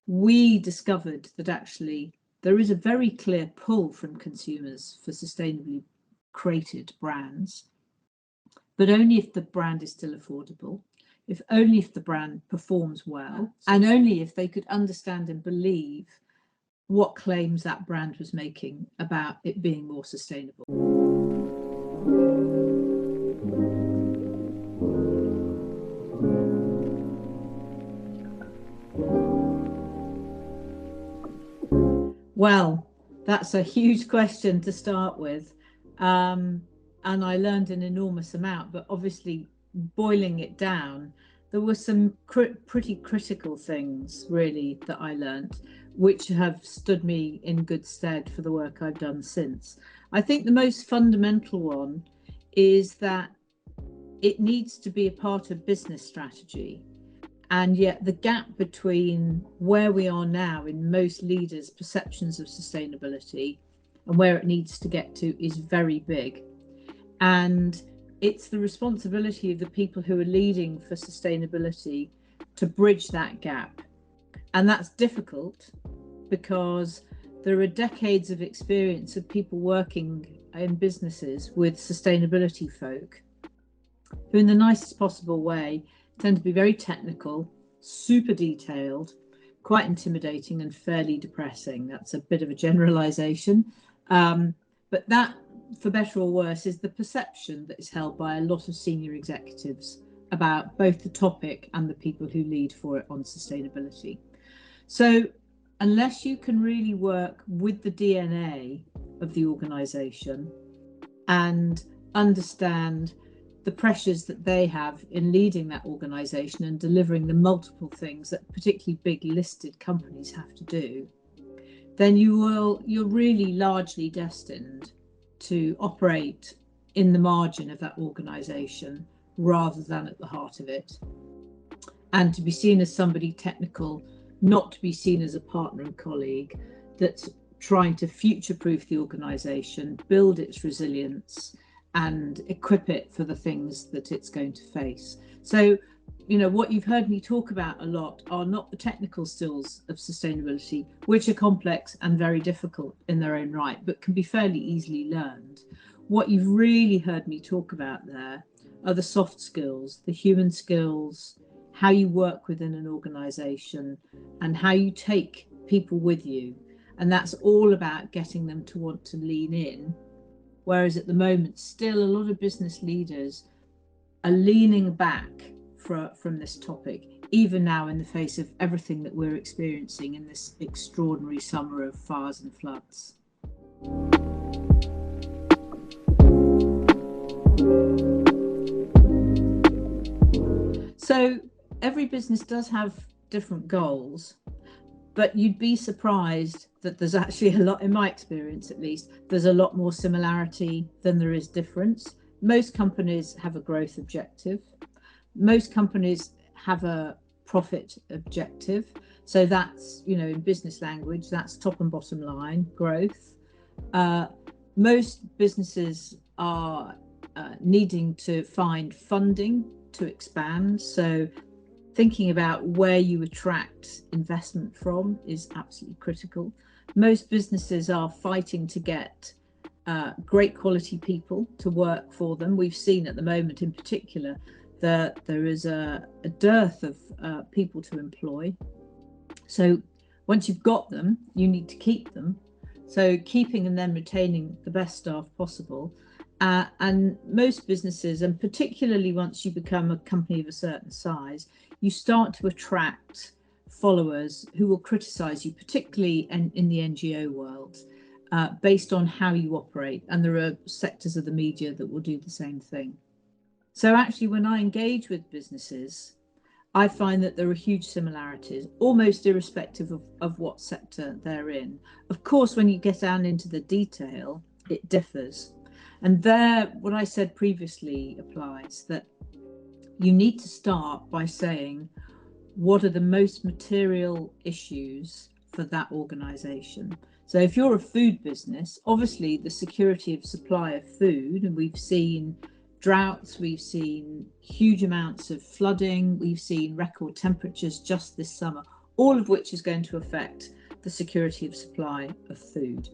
we discovered that actually there is a very clear pull from consumers for sustainably created brands, but only if the brand is still affordable, if only if the brand performs well, and only if they could understand and believe what claims that brand was making about it being more sustainable. Well, that's a huge question to start with. And I learned an enormous amount, but obviously boiling it down, there were some pretty critical things really that I learned, which have stood me in good stead for the work I've done since. I think the most fundamental one is that it needs to be a part of business strategy. And yet the gap between where we are now in most leaders' perceptions of sustainability and where it needs to get to is very big. And it's the responsibility of the people who are leading for sustainability to bridge that gap. And that's difficult because there are decades of experience of people working in businesses with sustainability folk who, in the nicest possible way, tend to be very technical, super detailed, quite intimidating and fairly depressing. That's a bit of a generalization. But that, for better or worse, is the perception that is held by a lot of senior executives about both the topic and the people who lead for it on sustainability. So unless you can really work with the DNA of the organization and understand the pressures that they have in leading that organization and delivering the multiple things that particularly big listed companies have to do, then you're really largely destined to operate in the margin of that organization rather than at the heart of it. And to be seen as somebody technical, not to be seen as a partner and colleague that's trying to future-proof the organization, build its resilience, and equip it for the things that it's going to face. So, you know, what you've heard me talk about a lot are not the technical skills of sustainability, which are complex and very difficult in their own right, but can be fairly easily learned. What you've really heard me talk about there are the soft skills, the human skills, how you work within an organization and how you take people with you. And that's all about getting them to want to lean in. Whereas at the moment, still a lot of business leaders are leaning back from this topic, even now in the face of everything that we're experiencing in this extraordinary summer of fires and floods. So every business does have different goals, but you'd be surprised that there's actually a lot, in my experience at least, there's a lot more similarity than there is difference. Most companies have a growth objective. Most companies have a profit objective. So that's, you know, in business language, that's top and bottom line growth. Most businesses are needing to find funding to expand. So thinking about where you attract investment from is absolutely critical. Most businesses are fighting to get great quality people to work for them. We've seen at the moment in particular that there is a dearth of people to employ. So once you've got them, you need to keep them. So keeping and then retaining the best staff possible. And most businesses, and particularly once you become a company of a certain size, you start to attract followers who will criticize you, particularly in the NGO world, based on how you operate. And there are sectors of the media that will do the same thing. So actually, when I engage with businesses, I find that there are huge similarities, almost irrespective of what sector they're in. Of course, when you get down into the detail, it differs. And there, what I said previously applies, that you need to start by saying, what are the most material issues for that organization? So if you're a food business, obviously the security of supply of food, and we've seen droughts, we've seen huge amounts of flooding, we've seen record temperatures just this summer. all of which is going to affect the security of supply of food.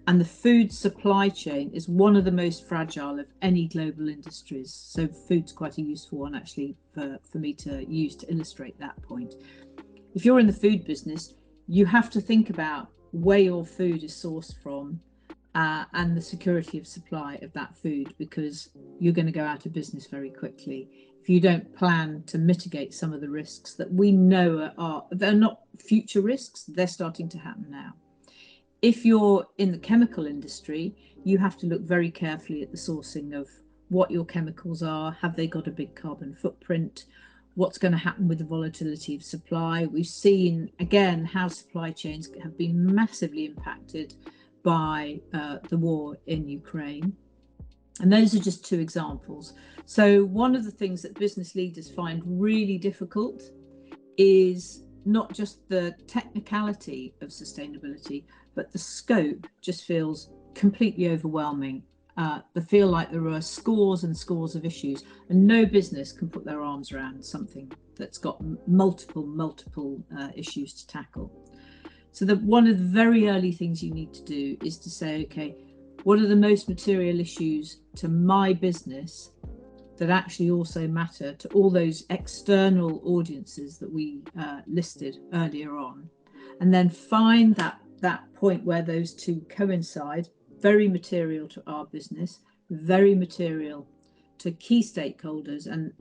And the food supply chain is one of the most fragile of any global industries. So food's quite a useful one actually for me to use to illustrate that point. If you're in the food business, you have to think about where your food is sourced from and the security of supply of that food, because you're going to go out of business very quickly if you don't plan to mitigate some of the risks that we know they're not future risks, they're starting to happen now. If you're in the chemical industry, you have to look very carefully at the sourcing of what your chemicals are. Have they got a big carbon footprint? What's going to happen with the volatility of supply? We've seen, again, how supply chains have been massively impacted by the war in Ukraine. And those are just two examples. So one of the things that business leaders find really difficult is not just the technicality of sustainability, but the scope just feels completely overwhelming. They feel like there are scores and scores of issues, and no business can put their arms around something that's got multiple issues to tackle. So one of the very early things you need to do is to say, okay, what are the most material issues to my business that actually also matter to all those external audiences that we listed earlier on, and then find that point where those two coincide, very material to our business, very material to key stakeholders and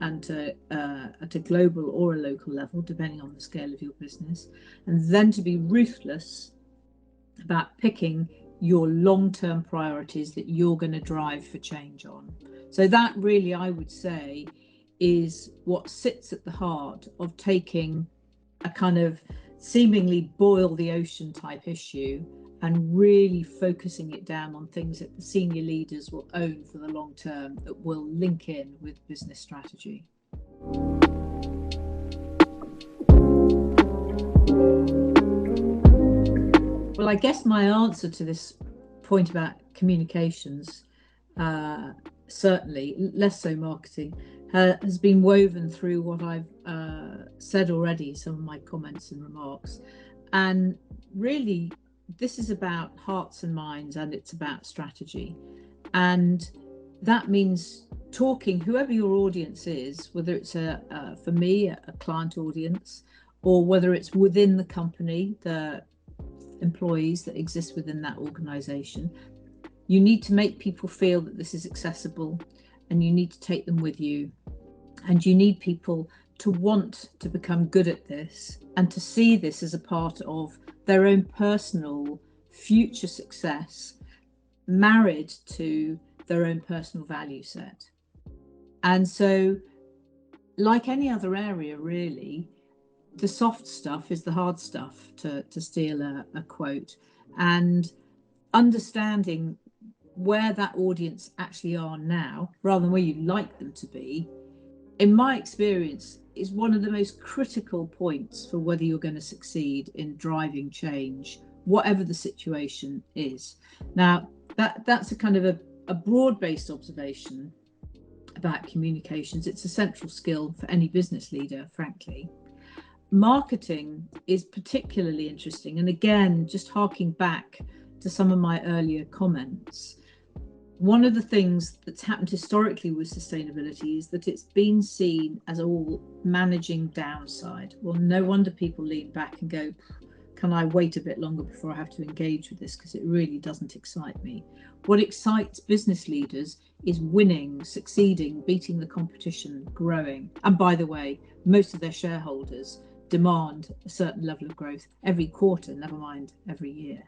at a global or a local level, depending on the scale of your business, and then to be ruthless about picking your long-term priorities that you're going to drive for change on. So that really, I would say, is what sits at the heart of taking a kind of seemingly boil the ocean type issue and really focusing it down on things that the senior leaders will own for the long term, that will link in with business strategy. Well, I guess my answer to this point about communications, certainly less so marketing, has been woven through what I've said already, some of my comments and remarks. And really, this is about hearts and minds, and it's about strategy. And that means talking, whoever your audience is, whether it's for me, a client audience, or whether it's within the company, the employees that exist within that organization, you need to make people feel that this is accessible, and you need to take them with you, and you need people to want to become good at this and to see this as a part of their own personal future success, married to their own personal value set. And so, like any other area, really, the soft stuff is the hard stuff, to steal a quote, and understanding where that audience actually are now, rather than where you'd like them to be, in my experience, is one of the most critical points for whether you're going to succeed in driving change, whatever the situation is. Now, that's a kind of a broad-based observation about communications. It's a central skill for any business leader, frankly. Marketing is particularly interesting. And again, just harking back to some of my earlier comments, one of the things that's happened historically with sustainability is that it's been seen as all managing downside. Well, no wonder people lean back and go, can I wait a bit longer before I have to engage with this, because it really doesn't excite me. What excites business leaders is winning, succeeding, beating the competition, growing. And by the way, most of their shareholders demand a certain level of growth every quarter, never mind every year.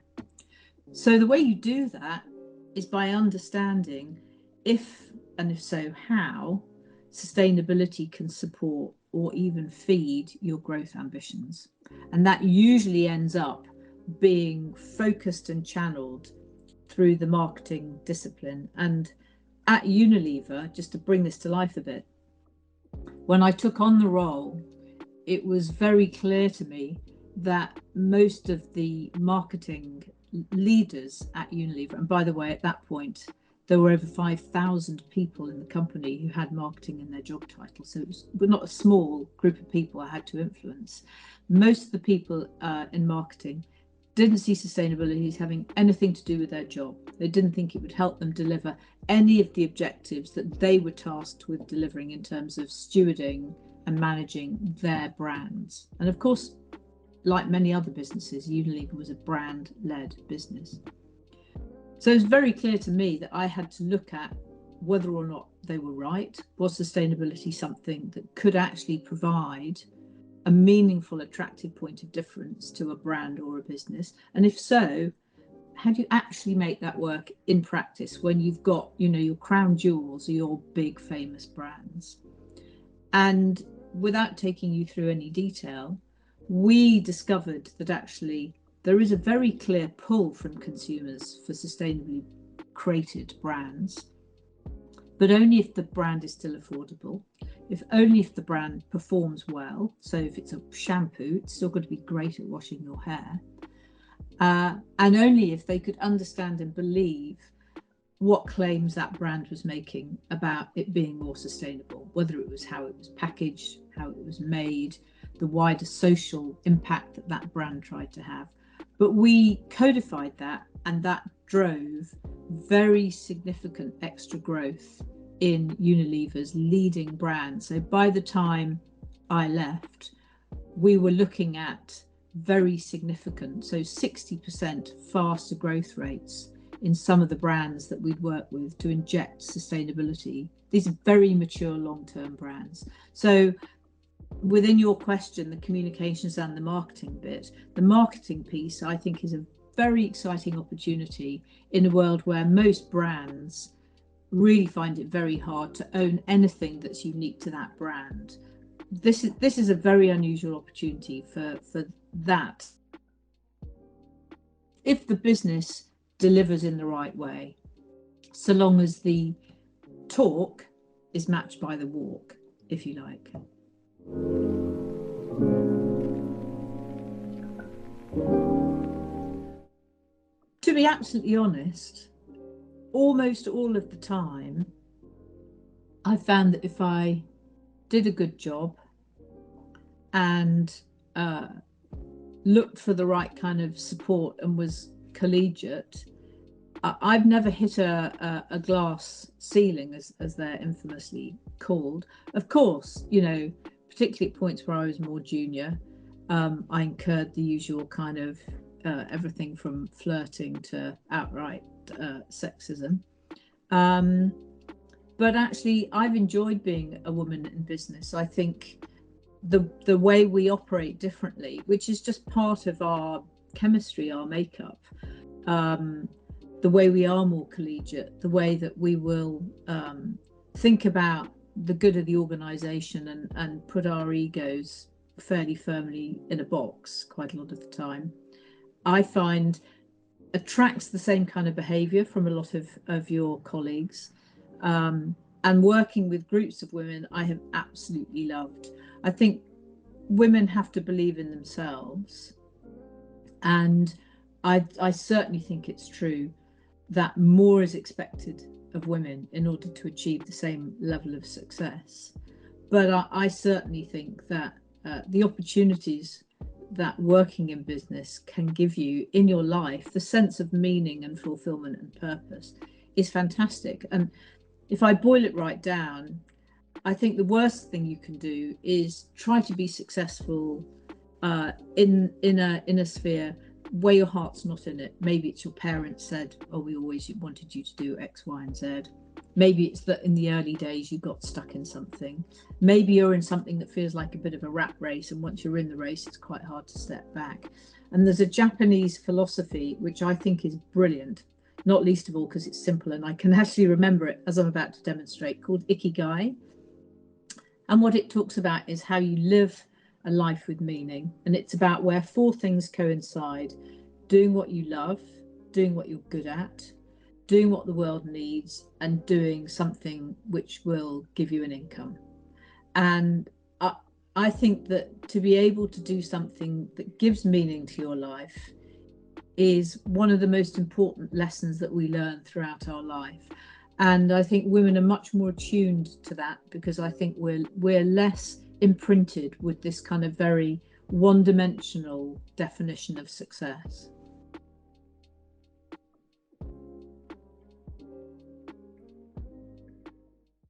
So the way you do that is by understanding if, and if so, how sustainability can support or even feed your growth ambitions. And that usually ends up being focused and channeled through the marketing discipline. And at Unilever, just to bring this to life a bit, when I took on the role, it was very clear to me that most of the marketing leaders at Unilever, and by the way, at that point, there were over 5,000 people in the company who had marketing in their job title. So it was not a small group of people I had to influence. Most of the people in marketing didn't see sustainability as having anything to do with their job. They didn't think it would help them deliver any of the objectives that they were tasked with delivering in terms of stewarding and managing their brands. And of course, like many other businesses, Unilever was a brand-led business. So it was very clear to me that I had to look at whether or not they were right. Was sustainability something that could actually provide a meaningful, attractive point of difference to a brand or a business? And if so, how do you actually make that work in practice when you've got, your crown jewels or your big famous brands? And without taking you through any detail, we discovered that actually there is a very clear pull from consumers for sustainably created brands, but only if the brand is still affordable, only if the brand performs well. So if it's a shampoo, it's still going to be great at washing your hair. And only if they could understand and believe what claims that brand was making about it being more sustainable, whether it was how it was packaged, how it was made, the wider social impact that that brand tried to have. But we codified that, and that drove very significant extra growth in Unilever's leading brand. So by the time I left, we were looking at very significant, so 60% faster growth rates in some of the brands that we'd worked with to inject sustainability. These are very mature long-term brands. So within your question, the communications and the marketing bit, the marketing piece, I think, is a very exciting opportunity in a world where most brands really find it very hard to own anything that's unique to that brand. This is a very unusual opportunity for that. If the business delivers in the right way, so long as the talk is matched by the walk, if you like. To be absolutely honest, almost all of the time, I found that if I did a good job and looked for the right kind of support and was collegiate, I've never hit a glass ceiling, as they're infamously called. Of course, particularly at points where I was more junior, I incurred the usual kind of everything from flirting to outright sexism. But actually, I've enjoyed being a woman in business. I think the way we operate differently, which is just part of our chemistry, our makeup, the way we are more collegiate, the way that we will think about the good of the organization and put our egos fairly firmly in a box quite a lot of the time, I find attracts the same kind of behavior from a lot of your colleagues. And working with groups of women, I have absolutely loved. I think women have to believe in themselves. And I certainly think it's true that more is expected of women in order to achieve the same level of success. But I certainly think that the opportunities that working in business can give you in your life, the sense of meaning and fulfillment and purpose, is fantastic. And if I boil it right down, I think the worst thing you can do is try to be successful in a sphere where your heart's not in it. Maybe it's your parents said, oh, we always wanted you to do X, Y, and Z. Maybe it's that in the early days you got stuck in something. Maybe you're in something that feels like a bit of a rat race, and once you're in the race, it's quite hard to step back. And there's a Japanese philosophy which I think is brilliant, not least of all because it's simple and I can actually remember it as I'm about to demonstrate, called Ikigai. And what it talks about is how you live a life with meaning. And it's about where four things coincide: doing what you love, doing what you're good at, doing what the world needs, and doing something which will give you an income. And I think that to be able to do something that gives meaning to your life is one of the most important lessons that we learn throughout our life. And I think women are much more attuned to that, because I think we're less imprinted with this kind of very one-dimensional definition of success.